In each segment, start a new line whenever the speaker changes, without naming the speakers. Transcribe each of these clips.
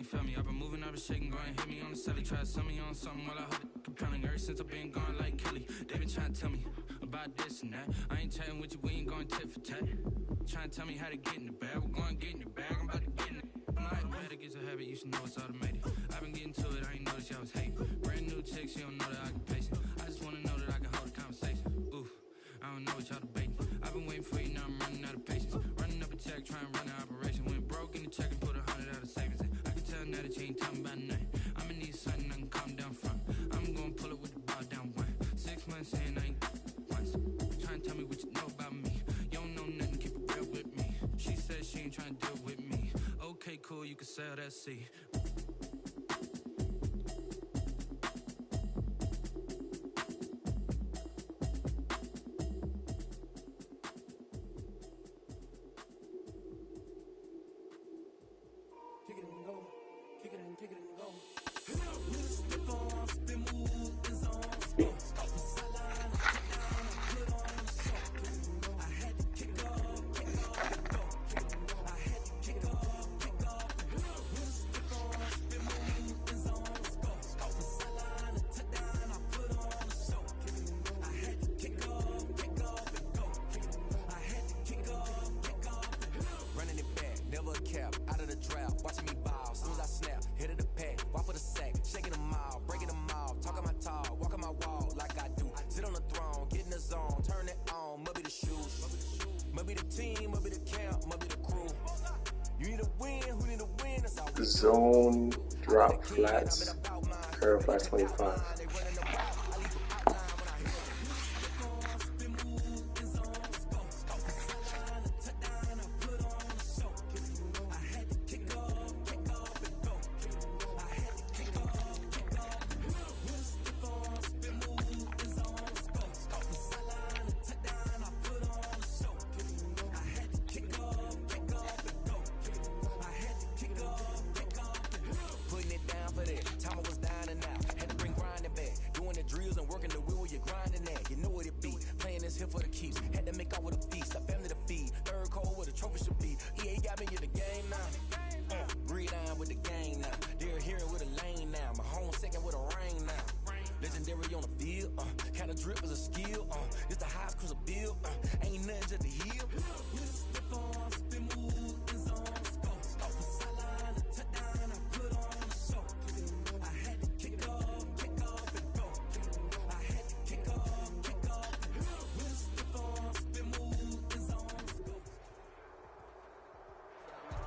felt me. I've been moving, I've been shaking, going hit me on the celly. Try to sell me on something while I hold it. Compelling ever since I've been gone like Kelly. They been trying to tell me about this and that. I ain't chatting with you, we ain't going tit for tat. Trying to tell me how to get in the bag. We're going to get in the bag, I'm about to get in it. I'm like, automatic is a habit, you should know it's automated. I've been getting to it, I ain't noticed y'all was hating. Brand new chick, she don't know that I can pace it. I just wanna know that I can hold a conversation. Oof, I don't know what y'all debating. I've been waiting for you, now I'm running out of patience. Running up a check, trying to run an operation. Went broke in the check and put 100 out of savings in. I can tell now that you ain't talking about nothing. I'ma need something I can calm down from. I'm gonna pull it with the ball down one. 6 months in, I ain't once. Trying to tell me what you know about me. You don't know nothing, keep it real with me. She said she ain't trying to deal with me. Okay, cool, you can sell that seed.
Zone, drop flats, curve by 25.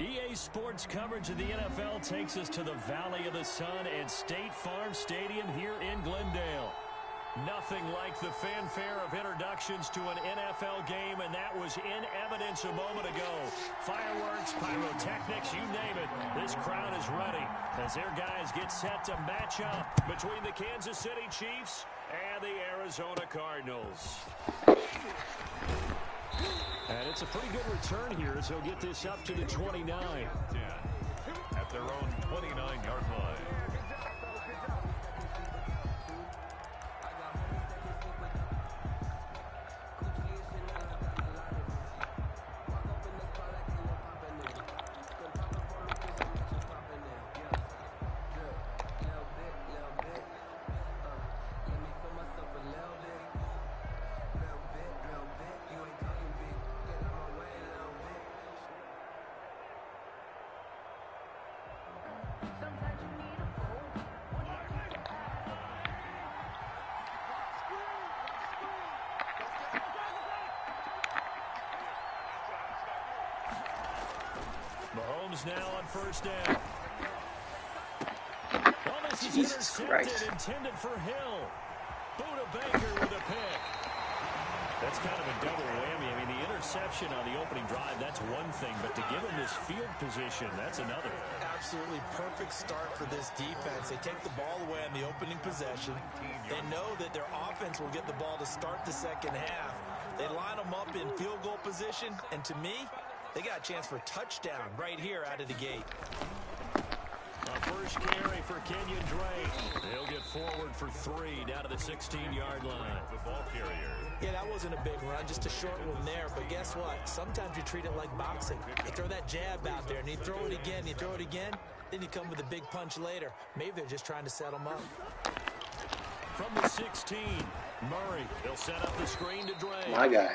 EA Sports coverage of the NFL takes us to the Valley of the Sun at State Farm Stadium here in Glendale. Nothing like the fanfare of introductions to an NFL game, and that was in evidence a moment ago. Fireworks, pyrotechnics, you name it. This crowd is ready as their guys get set to match up between the Kansas City Chiefs and the Arizona Cardinals. And it's a pretty good return here as he'll get this up to the 29.
At their own 29-yard line.
Mahomes now on first down. Well, this is intercepted, intended for Hill. Buda Baker with a pick. That's kind of a double whammy. I mean, the interception on the opening drive, that's one thing, but to give him this field position, that's another.
Absolutely perfect start for this defense. They take the ball away on the opening possession. They know that their offense will get the ball to start the second half. They line them up in field goal position, and to me, they got a chance for a touchdown right here out of the gate.
A first carry for Kenyon Drake. He'll get forward for 3 down to the 16-yard line.
The ball carrier.
Yeah, that wasn't a big run, just a short one there. But guess what? Sometimes you treat it like boxing. You throw that jab out there, and you throw it again, then you come with a big punch later. Maybe they're just trying to set them up.
From the 16, Murray. He'll set up the screen to Dre.
My guy.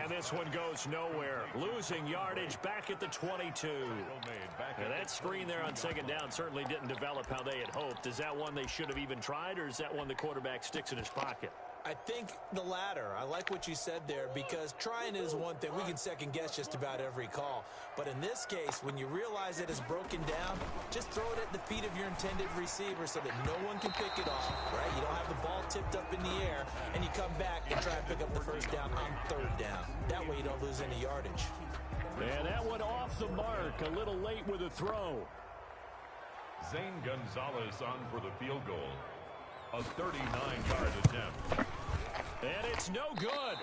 And this one goes nowhere. Losing yardage back at the 22. Now that screen there on second down certainly didn't develop how they had hoped. Is that one they should have even tried, or is that one the quarterback sticks in his pocket?
I think the latter. I like what you said there, because trying is one thing. We can second guess just about every call. But in this case, when you realize it is broken down, just throw it at the feet of your intended receiver so that no one can pick it off, right? You don't have the ball tipped up in the air, and you come back and try and pick up the first down on third down. That way you don't lose any yardage.
And that one off the mark, a little late with a throw.
Zane Gonzalez on for the field goal. A 39-yard attempt.
And it's no good.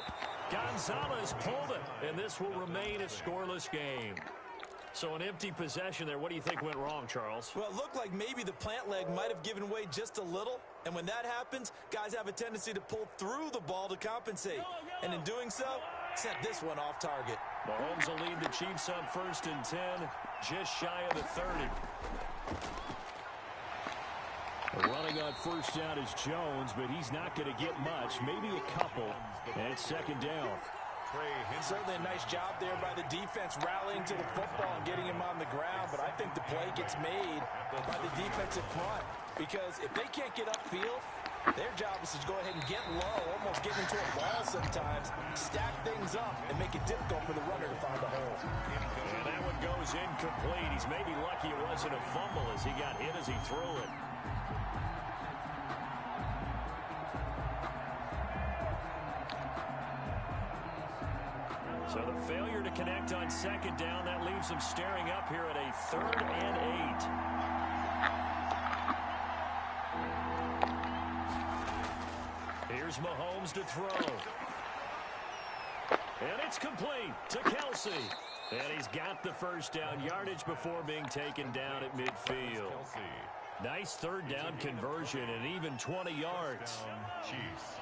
Gonzalez pulled it, and this will remain a scoreless game. So an empty possession there. What do you think went wrong, Charles?
Well, it looked like maybe the plant leg might have given way just a little. And when that happens, guys have a tendency to pull through the ball to compensate. And in doing so, sent this one off target.
Mahomes will lead the Chiefs on 1st and 10, just shy of the 30. Running on first down is Jones, but he's not going to get much, maybe a couple, and it's second down.
Certainly a nice job there by the defense rallying to the football and getting him on the ground, but I think the play gets made by the defensive front, because if they can't get upfield, their job is to go ahead and get low, almost get into a ball sometimes, stack things up, and make it difficult for the runner to find a hole.
And that one goes incomplete. He's maybe lucky it wasn't a fumble as he got hit as he threw it. So the failure to connect on second down, that leaves them staring up here at a 3rd and 8. Here's Mahomes to throw. And it's complete to Kelsey. And he's got the first down, yardage before being taken down at midfield. Nice 3rd down conversion and even 20 yards.
Chiefs.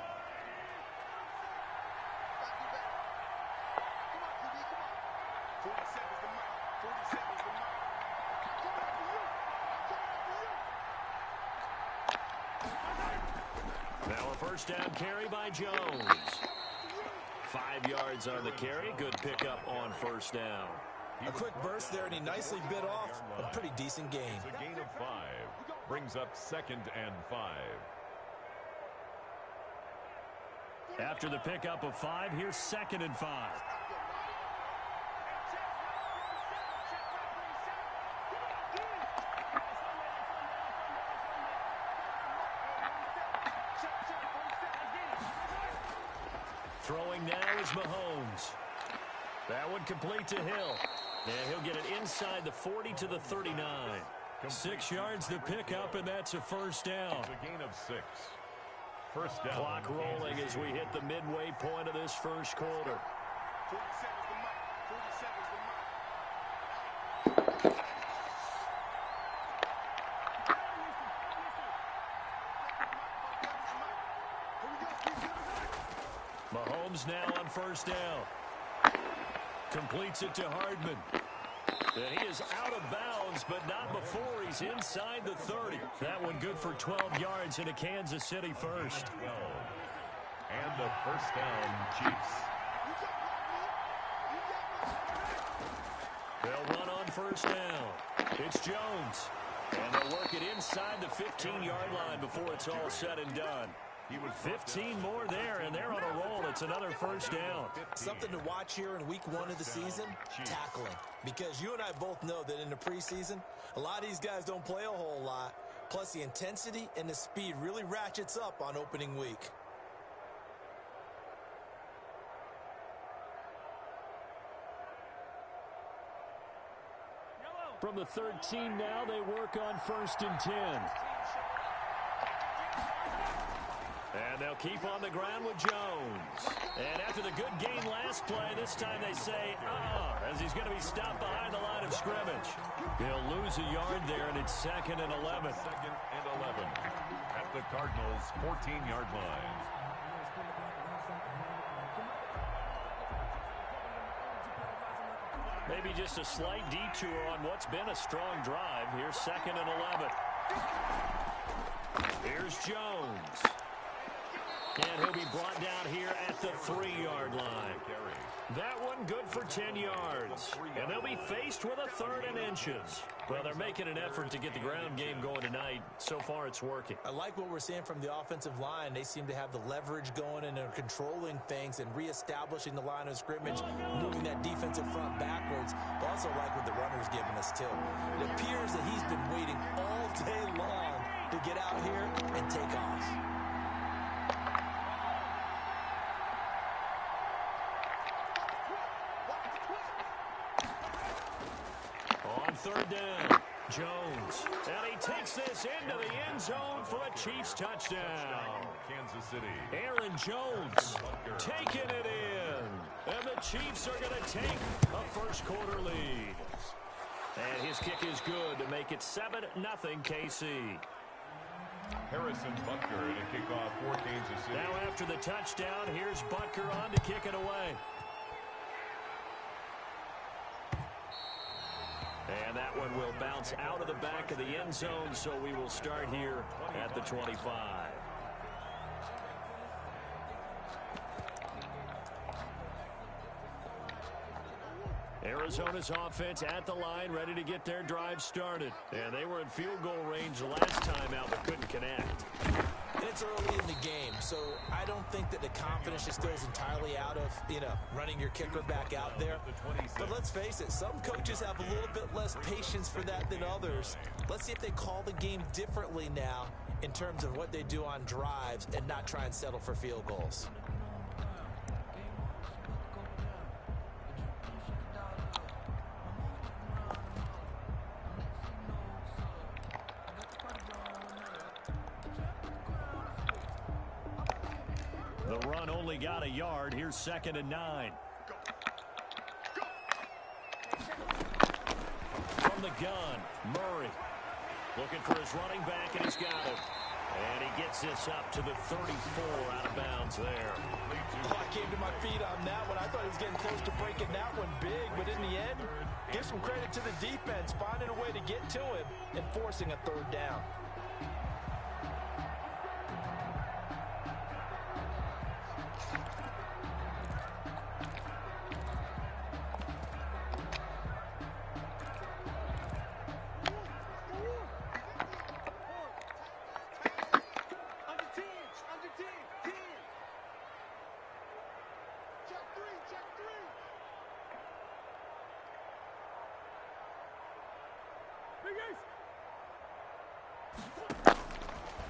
Now a first down carry by Jones. 5 yards on the carry. Good pickup on first down.
A quick burst there, and he nicely bit off a pretty decent gain.
It's a gain of 5. Brings up 2nd and 5.
After the pickup of 5, here's 2nd and 5. Throwing now is Mahomes. That one complete to Hill. And he'll get it inside the 40 to the 39. 6 yards the pickup, and that's a first down.
It's a gain of 6. First down.
Clock rolling as we hit the midway point of this first quarter. Mahomes now on first down. Completes it to Hardman. And he is out of bounds, but not before he's inside the 30. That one good for 12 yards in a Kansas City first.
And the first down, Chiefs.
They'll run on first down. It's Jones. And they'll work it inside the 15-yard line before it's all said and done. 15 more there, and they're on a roll. It's another first down.
Something to watch here in week 1 of the season, tackling. Because you and I both know that in the preseason, a lot of these guys don't play a whole lot. Plus, the intensity and the speed really ratchets up on opening week.
From the 13 now, they work on 1st and 10. And they'll keep on the ground with Jones. And after the good gain last play, this time they say, as he's going to be stopped behind the line of scrimmage. He'll lose a yard there, and it's 2nd and 11.
2nd and 11 at the Cardinals' 14-yard line.
Maybe just a slight detour on what's been a strong drive. Here's 2nd and 11. Here's Jones. And he'll be brought down here at the 3-yard line. That one good for 10 yards. And they'll be faced with a 3rd and inches. Well, they're making an effort to get the ground game going tonight. So far, it's working.
I like what we're seeing from the offensive line. They seem to have the leverage going and are controlling things and reestablishing the line of scrimmage, moving that defensive front backwards. But also like what the runner's giving us, too. It appears that he's been waiting all day long to get out here and take off.
On 3rd down, Jones. And he takes this into the end zone for a Chiefs touchdown.
Kansas City.
Aaron Jones taking it in. And the Chiefs are going to take a first-quarter lead. And his kick is good to make it 7-0 KC.
Harrison Butker in a kickoff for Kansas City.
Now after the touchdown, here's Butker on to kick it away. And that one will bounce out of the back of the end zone, so we will start here at the 25. Arizona's offense at the line, ready to get their drive started. And they were in field goal range last time out, but couldn't connect.
It's early in the game, so I don't think that the confidence just goes entirely out of, running your kicker back out there. But let's face it, some coaches have a little bit less patience for that than others. Let's see if they call the game differently now in terms of what they do on drives and not try and settle for field goals.
The run only got a yard. Here's 2nd and 9. From the gun, Murray. Looking for his running back, and he's got him. And he gets this up to the 34 out of bounds there.
Oh, I came to my feet on that one. I thought he was getting close to breaking that one big, but in the end, give some credit to the defense, finding a way to get to him and forcing a 3rd down.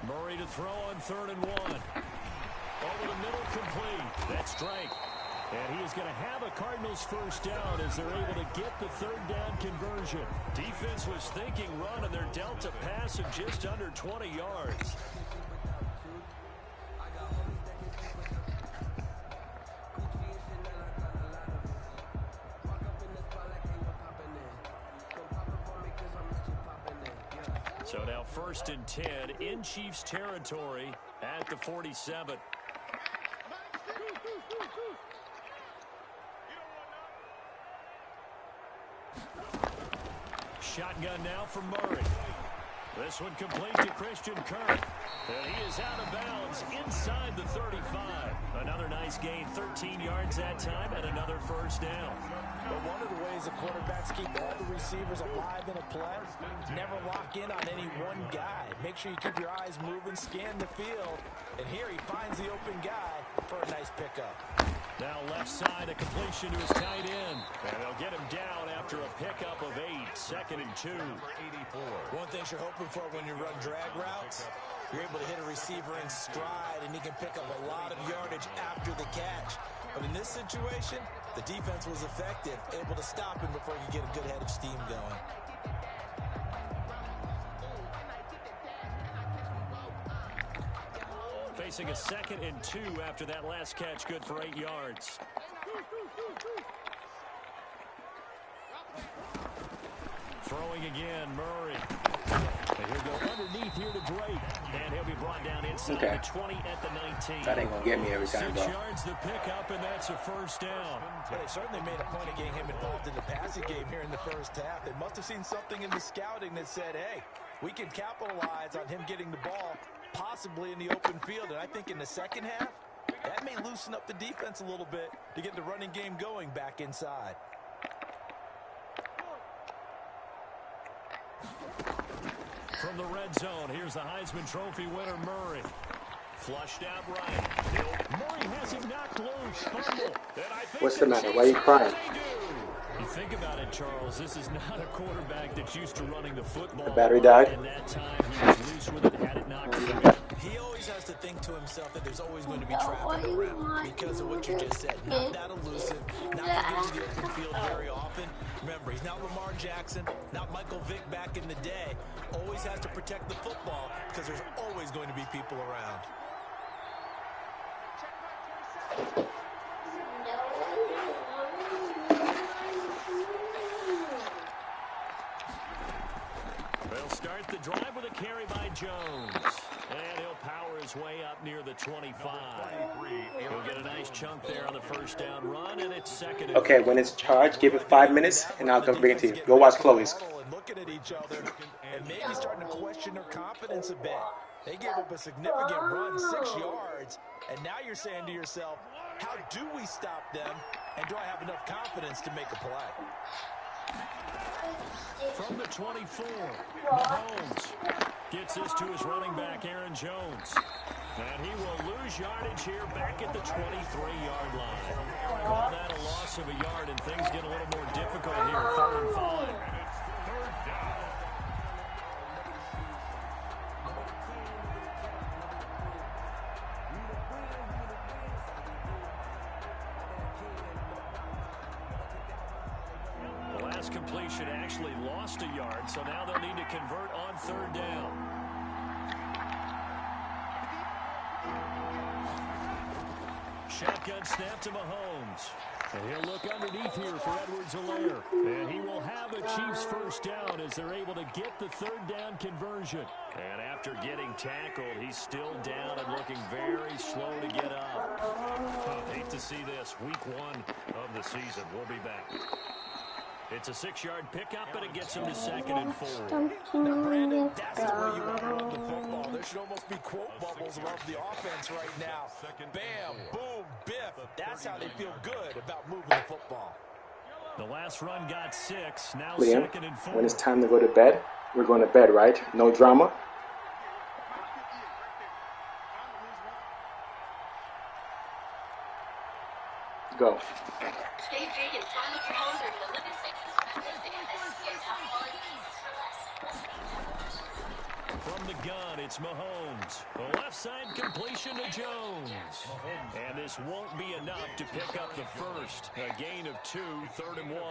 Murray to throw on 3rd and 1. Over the middle, complete. That's Drake. And he is going to have a Cardinals first down as they're able to get the 3rd down conversion. Defense was thinking run, and they're dealt a pass of just under 20 yards. So now 1st and 10 in Chiefs territory at the 47. Shotgun now from Murray. This one complete to Christian Kirk. And he is out of bounds inside the 35. Another nice gain, 13 yards that time, and another first down.
But one of the ways the quarterbacks keep all the receivers alive in a play, never lock in on any one guy. Make sure you keep your eyes moving, scan the field. And here he finds the open guy for a nice pickup.
Now left side, a completion to his tight end. And they'll get him down after a pickup of 8, 2nd and 2.
One thing you're hoping for when you run drag routes, you're able to hit a receiver in stride, and he can pick up a lot of yardage after the catch. But in this situation, the defense was effective, able to stop him before he could get a good head of steam going.
Facing a 2nd and 2 after that last catch, good for 8 yards. Throw throwing again, Murray. And he'll go underneath here to Drake. And he'll be brought down inside the 20 at the 19.
That ain't gonna get me every time,
6
bro.
yards the pickup, and that's a first down.
But they certainly made a point of getting him involved in the passing game here in the first half. They must have seen something in the scouting that said, hey, we can capitalize on him getting the ball possibly in the open field. And I think in the second half, that may loosen up the defense a little bit to get the running game going back inside.
From the red zone, here's the Heisman Trophy winner, Murray. Flushed out right. Murray has it knocked loose. Fumble.
What's the matter? Why are you crying?
You think about it, Charles. This is not a quarterback that's used to running the football.
The battery died.
And that time he was loose with it, had it knocked free.
He always has to think to himself that there's always going to be traffic around because of what you just said. Not that elusive, not to get to the open field very often. Remember, he's not Lamar Jackson, not Michael Vick back in the day. Always has to protect the football because there's always going to be people around.
They'll start the drive with a carry by Jones. And he'll power his way up near the 25. He'll get a nice chunk there on the first down run, and it's second.
Okay, when it's charged, give it 5 minutes, and I'll come bring it to you. Go watch Chloe's.
Looking at each other and maybe starting to question their confidence a bit. They gave up a significant run, 6 yards, and now you're saying to yourself, how do we stop them, and do I have enough confidence to make a play?
From the 24, Mahomes gets this to his running back, Aaron Jones. And he will lose yardage here back at the 23-yard line. Call that a loss of a yard, and things get a little more difficult here, 3rd and 5. Completion actually lost a yard, so now they'll need to convert on 3rd down. Shotgun snap to Mahomes. And he'll look underneath here for Edwards-Helaire. And he will have a Chiefs first down as they're able to get the 3rd down conversion. And after getting tackled, he's still down and looking very slow to get up. Oh, hate to see this. Week 1 of the season. We'll be back. It's a 6-yard pickup, and it gets him to 2nd and 4.
Now, Brandon, that's the way you want to run the football. There should almost be quote bubbles above the offense right now. Bam, boom, biff. That's how they feel good about moving the football.
The last run got 6. Now
Liam,
2nd and 4.
when it's time to go to bed, we're going to bed, right? No drama? Go.
Stay big and fun with your home during the living
From the gun, it's Mahomes. The left side completion to Jones. And this won't be enough to pick up the first. A gain of 2, 3rd and 1.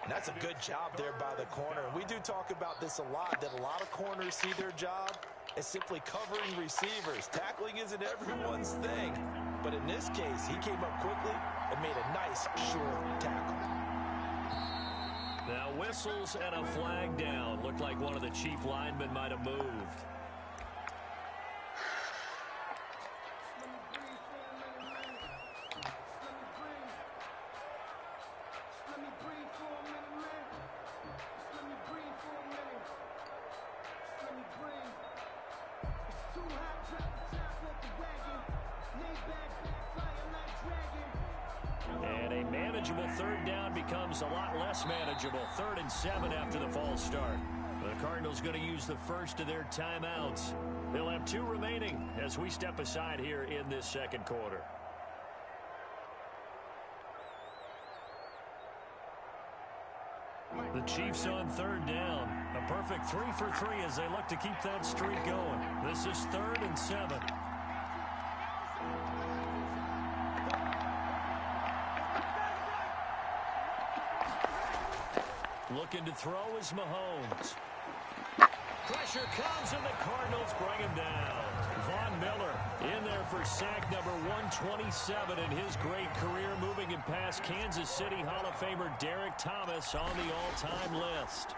And that's a good job there by the corner. We do talk about this a lot, that a lot of corners see their job as simply covering receivers. Tackling isn't everyone's thing. But in this case, he came up quickly and made a nice, short tackle.
Now whistles and a flag down. Looked like one of the Chief linemen might have moved. And a manageable 3rd down becomes a lot less manageable. 3rd and 7 after the false start. The Cardinals going to use the first of their timeouts. They'll have 2 remaining as we step aside here in this 2nd quarter. The Chiefs on 3rd down. A perfect 3 for 3 as they look to keep that streak going. This is 3rd and 7. Looking to throw is Mahomes. Pressure comes, and the Cardinals bring him down. Von Miller in there for sack number 127 in his great career, moving him past Kansas City Hall of Famer Derek Thomas on the all-time list.